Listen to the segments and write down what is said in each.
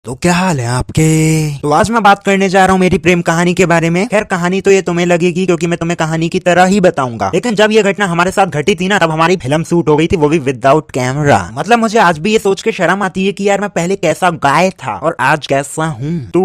तो क्या हाल है आपके। तो आज मैं बात करने जा रहा हूँ मेरी प्रेम कहानी के बारे में। खैर कहानी तो ये तुम्हें लगेगी क्योंकि मैं तुम्हें कहानी की तरह ही बताऊंगा, लेकिन जब ये घटना हमारे साथ घटी थी ना तब हमारी फिल्म शूट हो गई थी, वो भी विदाउट कैमरा। मतलब मुझे आज भी ये सोच के शर्म आती है कि यार मैं पहले कैसा गाय था और आज कैसा हूँ। तो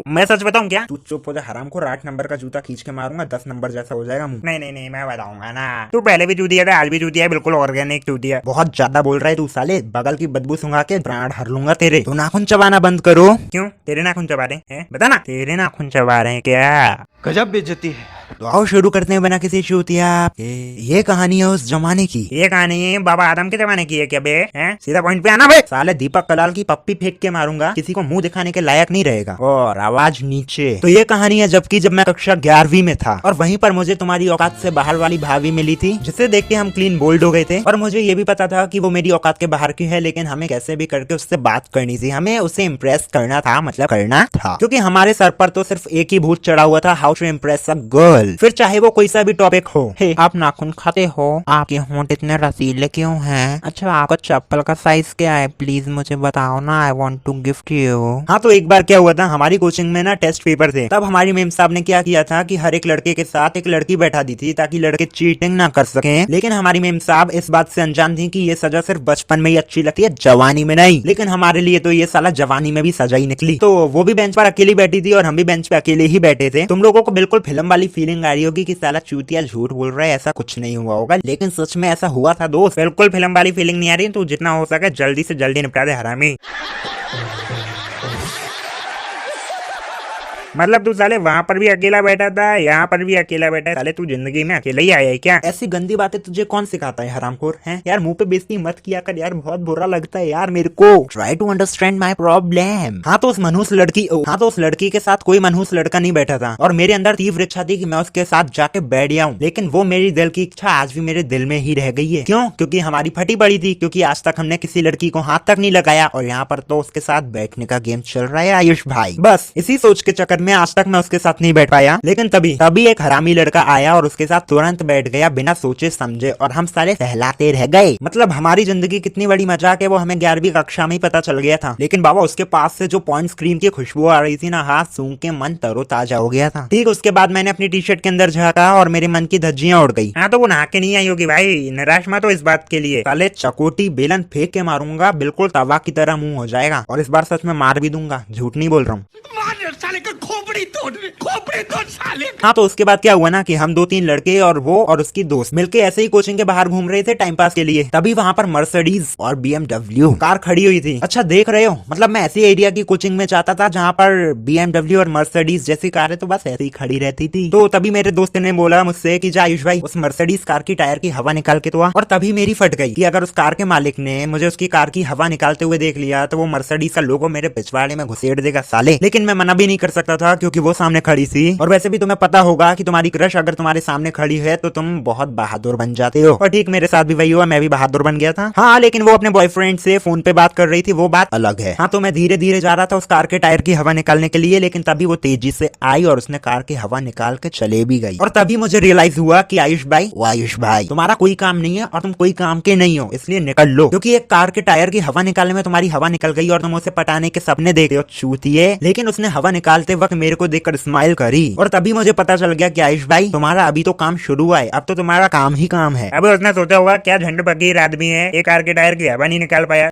मैं सच बताऊं क्या? तू चुप हो जा हराम को, 8 नंबर का जूता खींच के मारूंगा, 10 नंबर जैसा हो जाएगा मुंह। नहीं मैं बताऊंगा ना। तू पहले भी जूतिया था, आज भी जूतिया है, बिल्कुल ऑर्गेनिक जूतिया। बहुत ज्यादा बोल रहा है तू साले, बगल की बदबू सुंघा के प्राण हर लूंगा तेरे। तो नाखून चबाना बंद करो। क्यों तेरे नाखून चबा रहे हैं? बता ना, तेरे नाखून चबा रहे हैं क्या? गजब बेइज्जती है। तो आओ शुरू करते हैं बिना किसी चूतिया। ये कहानी है उस जमाने की। ये कहानी बाबा आदम के जमाने की है क्या बे? हैं? सीधा पॉइंट पे आना बे। साले दीपक कलाल की पप्पी फेंक के मारूंगा, किसी को मुंह दिखाने के लायक नहीं रहेगा। और आवाज नीचे। तो ये कहानी है जब मैं कक्षा 11वीं में था और वहीं पर मुझे तुम्हारी औकात से बाहर वाली भाभी मिली थी, जिसे देख के हम क्लीन बोल्ड हो गए थे। और मुझे ये भी पता था कि वो मेरी औकात के बाहर की है, लेकिन हमें कैसे भी करके उससे बात करनी थी, हमें उसे इम्प्रेस करना था, मतलब करना था, क्योंकि हमारे सर पर तो सिर्फ एक ही भूत चढ़ा हुआ था, how to impress a girl. फिर चाहे वो कोई सा भी टॉपिक हो। हे, आप नाखून खाते हो? आपके होंठ इतने रसीले क्यों हैं? अच्छा आपका चप्पल का साइज क्या है? प्लीज मुझे बताओ ना, I want to gift you. हाँ तो एक बार क्या हुआ था, हमारी कोचिंग में ना टेस्ट पेपर थे। तब हमारी मेम साहब ने क्या किया था कि हर एक लड़के के साथ एक लड़की बैठा दी थी ताकि लड़के चीटिंग ना कर सके। लेकिन हमारी मेम साहब इस बात से अनजान थी कि ये सजा सिर्फ बचपन में ही अच्छी लगती है, जवानी में नहीं। लेकिन हमारे लिए तो ये साला जवानी में भी सजा ही निकली। तो वो भी बेंच पर अकेली बैठी थी और हम भी बेंच पे अकेले ही बैठे थे। तुम लोगों को बिल्कुल फिल्म वाली फीलिंग आ रही होगी कि साला चूतिया झूठ बोल रहा है, ऐसा कुछ नहीं हुआ होगा, लेकिन सच में ऐसा हुआ था दोस्त। बिल्कुल फिल्म वाली फीलिंग नहीं आ रही, तो जितना हो सके जल्दी से जल्दी निपटा दे हरामी। मतलब तू साले वहाँ पर भी अकेला बैठा था, यहाँ पर भी अकेला बैठा है। साले तू जिंदगी में अकेला ही आया है क्या? ऐसी गंदी बातें तुझे कौन सिखाता है हरामखोर? हैं यार, मुंह पे बेइज्जती मत किया कर यार, बहुत बुरा लगता है यार मेरे को। Try to understand my problem. हाँ तो उस लड़की के साथ कोई मनहूस लड़का नहीं बैठा था और मेरे अंदर तीव्र इच्छा थी कि मैं उसके साथ जाके बैठ जाऊं, लेकिन वो मेरी दिल की इच्छा आज भी मेरे दिल में ही रह गई है। क्यों? क्योंकि हमारी फटी पड़ी थी, क्योंकि आज तक हमने किसी लड़की को हाथ तक नहीं लगाया और यहाँ पर तो उसके साथ बैठने का गेम चल रहा है आयुष भाई। बस इसी सोच के चक्कर में आज तक मैं उसके साथ नहीं बैठ पाया, लेकिन तभी एक हरामी लड़का आया और उसके साथ तुरंत बैठ गया बिना सोचे समझे, और हम सारे सहलाते रह गए। मतलब हमारी जिंदगी कितनी बड़ी मजाक है वो हमें 11वीं कक्षा में ही पता चल गया था। लेकिन बाबा उसके पास से जो पॉइंट क्रीम की खुशबू आ रही थी ना, हाथ सूंघ के मन तरोताजा हो गया था। ठीक उसके बाद मैंने अपनी टी शर्ट के अंदर झाँका और मेरे मन की धज्जियां उड़ गई। हाँ तो वो नहा के नहीं आई होगी भाई, निराश मत हो इस बात के लिए। साले चकोटी बेलन फेंक के मारूंगा, बिल्कुल तवा की तरह मुंह हो जाएगा, और इस बार सच में मार भी दूंगा, झूठ नहीं बोल रहा हूँ। खोपड़ी तोड़ साले। हाँ तो उसके बाद क्या हुआ ना कि हम 2-3 लड़के और वो और उसकी दोस्त मिलके ऐसे ही कोचिंग के बाहर घूम रहे थे टाइम पास के लिए। तभी वहाँ पर मर्सिडीज और BMW कार खड़ी हुई थी। अच्छा देख रहे हो, मतलब मैं ऐसी एरिया की कोचिंग में चाहता था जहाँ पर BMW और मर्सिडीज जैसी कारें तो बस ऐसे ही खड़ी रहती थी। तो तभी मेरे दोस्त ने बोला मुझसे कि जा आयुष भाई, उस मर्सिडीज कार की टायर की हवा निकाल के तो आ। और तभी मेरी फट गई कि अगर उस कार के मालिक ने मुझे उसकी कार की हवा निकालते हुए देख लिया तो वो मर्सिडीज का लोगो मेरे पिछवाड़े में घुसेड़ देगा साले। लेकिन मैं मना भी नहीं कर सकता था क्योंकि वो सामने खड़ी थी। और वैसे भी तुम्हें पता होगा कि तुम्हारी क्रश अगर तुम्हारे सामने खड़ी है तो तुम बहुत बहादुर बन जाते हो, और ठीक मेरे साथ भी वही हुआ, मैं भी बहादुर बन गया था। हाँ लेकिन वो अपने बॉयफ्रेंड से फोन पे बात कर रही थी, वो बात अलग है। हाँ तो मैं धीरे धीरे जा रहा था उस कार के टायर की हवा निकालने के लिए, लेकिन तभी वो तेजी से आई और उसने कार की हवा निकाल के चले भी गई। और तभी मुझे रियलाइज हुआ कि आयुष भाई तुम्हारा कोई काम नहीं है और तुम कोई काम के नहीं हो, इसलिए निकल लो, क्योंकि एक कार के टायर की हवा निकालने में तुम्हारी हवा निकल गई और तुम उसे पटाने के सपने देख रहे हो चूतिए। लेकिन उसने हवा निकालते वक्त मेरे को देखकर स्माइल करी और तभी मुझे पता चल गया कि आयुष भाई तुम्हारा अभी तो काम शुरू हुआ है, अब तो तुम्हारा काम ही काम है। अब उसने सोचा होगा क्या झंड फकीर आदमी है, एक कार के टायर की हवा नहीं निकाल पाया।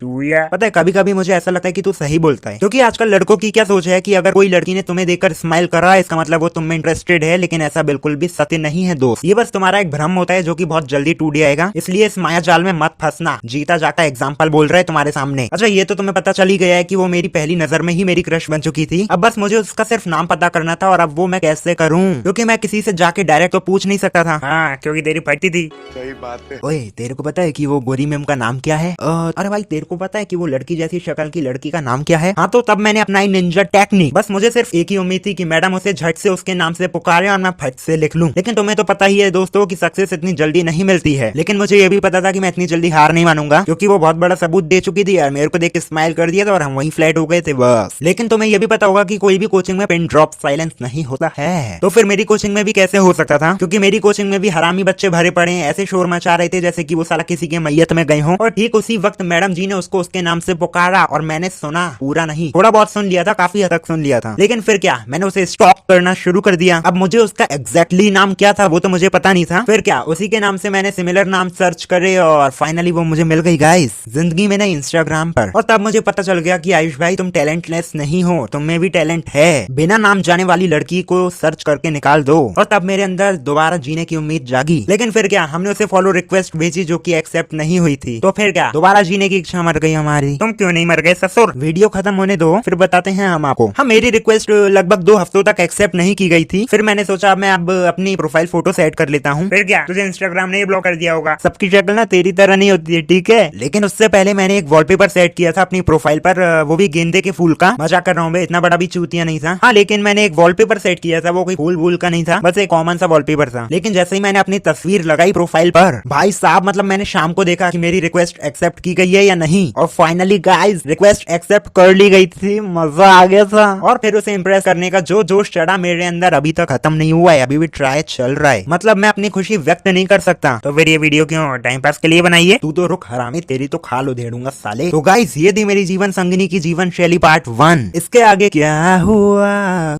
पता है कभी कभी मुझे ऐसा लगता है कि तू सही बोलता है, क्योंकि आजकल लड़कों की क्या सोच है कि अगर कोई लड़की ने तुम्हें देखकर स्माइल कर रहा है इसका मतलब वो तुम में इंटरेस्टेड है, लेकिन ऐसा बिल्कुल भी सत्य नहीं है दोस्त। ये बस तुम्हारा एक भ्रम होता है जो कि बहुत जल्दी टूट जाएगा, इसलिए इस माया जाल में मत फंसना। जीता जाता एग्जाम्पल बोल रहा है तुम्हारे सामने। अच्छा ये तो तुम्हें पता चल ही गया है कि वो मेरी पहली नजर में ही मेरी क्रश बन चुकी थी। अब बस मुझे उसका सिर्फ नाम पता करना था, और अब वो मैं कैसे करूं, क्योंकि मैं किसी से जाके डायरेक्ट तो पूछ नहीं सकता था। हाँ क्योंकि तेरी फटती थी। सही बात है। ओए तेरे को पता है कि वो गोरी मैम का नाम क्या है? अरे भाई तेरे को पता है कि वो लड़की जैसी शक्ल की लड़की का नाम क्या है? हाँ तो तब मैंने अपनाई निंजा टेक्निक। बस मुझे सिर्फ एक ही उम्मीद थी कि मैडम उसे झट से उसके नाम से पुकारे और मैं फट से लिख लूं। लेकिन तुम्हें तो पता ही है दोस्तों कि सक्सेस इतनी जल्दी नहीं मिलती है, लेकिन मुझे ये भी पता था कि मैं इतनी जल्दी हार नहीं मानूंगा, क्योंकि वो बहुत बड़ा सबूत दे चुकी थी यार, मेरे को देख के स्माइल कर दिया था और हम वहीं फ्लैट हो गए थे बस। लेकिन तुम्हें ये भी पता होगा कि कोई भी कोचिंग में पिन ड्रॉप साइलेंस नहीं होता है। तो फिर मेरी कोचिंग में भी कैसे हो सकता था, क्योंकि मेरी कोचिंग में भी हरामी बच्चे भरे पड़े हैं, ऐसे शोर मचा रहे थे जैसे कि वो साला किसी के मैयत में गए हों। और ठीक उसी वक्त मैडम जी ने उसको उसके नाम से पुकारा और मैंने सुना, पूरा नहीं, थोड़ा बहुत सुन लिया था, काफी हद तक सुन लिया था। लेकिन फिर क्या, मैंने उसे स्टॉक करना शुरू कर दिया। अब मुझे उसका एग्जैक्टली नाम क्या था वो तो मुझे पता नहीं था। फिर क्या, उसी के नाम से मैंने सिमिलर नाम सर्च करे और फाइनली वो मुझे मिल गई गाइस, जिंदगी में नहीं, इंस्टाग्राम पर। और तब मुझे पता चल गया कि आयुष भाई तुम टैलेंटलेस नहीं हो, तुम में भी टैलेंट है। बिना नाम जाने वाली लड़की को सर्च करके निकाल दो। और तब मेरे अंदर दोबारा जीने की उम्मीद जागी। लेकिन फिर क्या, हमने उसे फॉलो रिक्वेस्ट भेजी जो कि एक्सेप्ट नहीं हुई थी। तो फिर क्या, दोबारा जीने की इच्छा मर गई हमारी। तुम क्यों नहीं मर गए ससुर? वीडियो खत्म होने दो फिर बताते हैं हम आपको। हाँ, मेरी रिक्वेस्ट लगभग 2 हफ्तों तक एक्सेप्ट नहीं की गई थी। फिर मैंने सोचा मैं अब अपनी प्रोफाइल फोटो सेट कर लेता हूँ। फिर क्या, तुझे इंस्टाग्राम ने ब्लॉक कर दिया होगा। सबकी शक्ल ना तेरी तरह नहीं होती है, ठीक है। लेकिन उससे पहले मैंने एक वॉलपेपर सेट किया था अपनी प्रोफाइल पर, वो भी गेंदे के फूल का। मजाक कर रहा हूँ, इतना बड़ा भी चूतिया नहीं था। हाँ, लेकिन मैंने एक वॉलपेपर सेट किया था, वो कोई फूल वूल का नहीं था, बस एक कॉमन सा वॉलपेपर था। लेकिन जैसे ही मैंने अपनी तस्वीर लगाई प्रोफाइल पर, भाई साहब, मतलब मैंने शाम को देखा कि मेरी रिक्वेस्ट एक्सेप्ट की गई है या नहीं। और फाइनली गाइस, रिक्वेस्ट एक्सेप्ट कर ली गई थी। मजा आ गया था। और फिर उसे इम्प्रेस करने का जो जोश चढ़ा मेरे अंदर अभी तक खत्म नहीं हुआ है, अभी भी ट्राई चल रहा है। मतलब मैं अपनी खुशी व्यक्त नहीं कर सकता। तो फिर ये वीडियो क्यों टाइम पास के लिए बनाई है? तू तो रुक हरामी, तेरी तो खाल उधेड़ूंगा साले। तो गाइस, ये थी मेरी जीवन संगिनी की जीवन शैली पार्ट 1। इसके आगे क्या हुआ,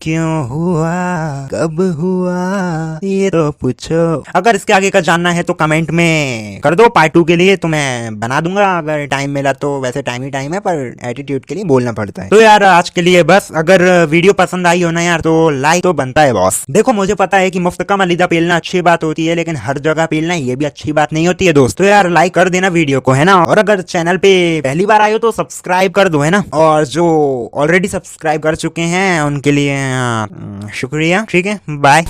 क्यों हुआ, कब हुआ, ये तो पूछो। अगर इसके आगे का जानना है तो कमेंट में कर दो पार्ट 2 के लिए, तो मैं बना दूंगा अगर टाइम मिला तो। वैसे टाइम ही टाइम है, पर एटीट्यूड के लिए बोलना पड़ता है। तो यार आज के लिए बस। अगर वीडियो पसंद आई हो ना यार, तो लाइक तो बनता है बॉस। देखो मुझे पता है कि मुफ्त का मलिदा पेलना अच्छी बात होती है, लेकिन हर जगह पेलना ये भी अच्छी बात नहीं होती है दोस्तों। यार लाइक कर देना वीडियो को, है ना। और अगर चैनल पे पहली बार आए हो तो सब्सक्राइब कर दो, है ना। और जो ऑलरेडी सब्सक्राइब कर चुके हैं उनके लिए शुक्रिया। ठीक है, बाय।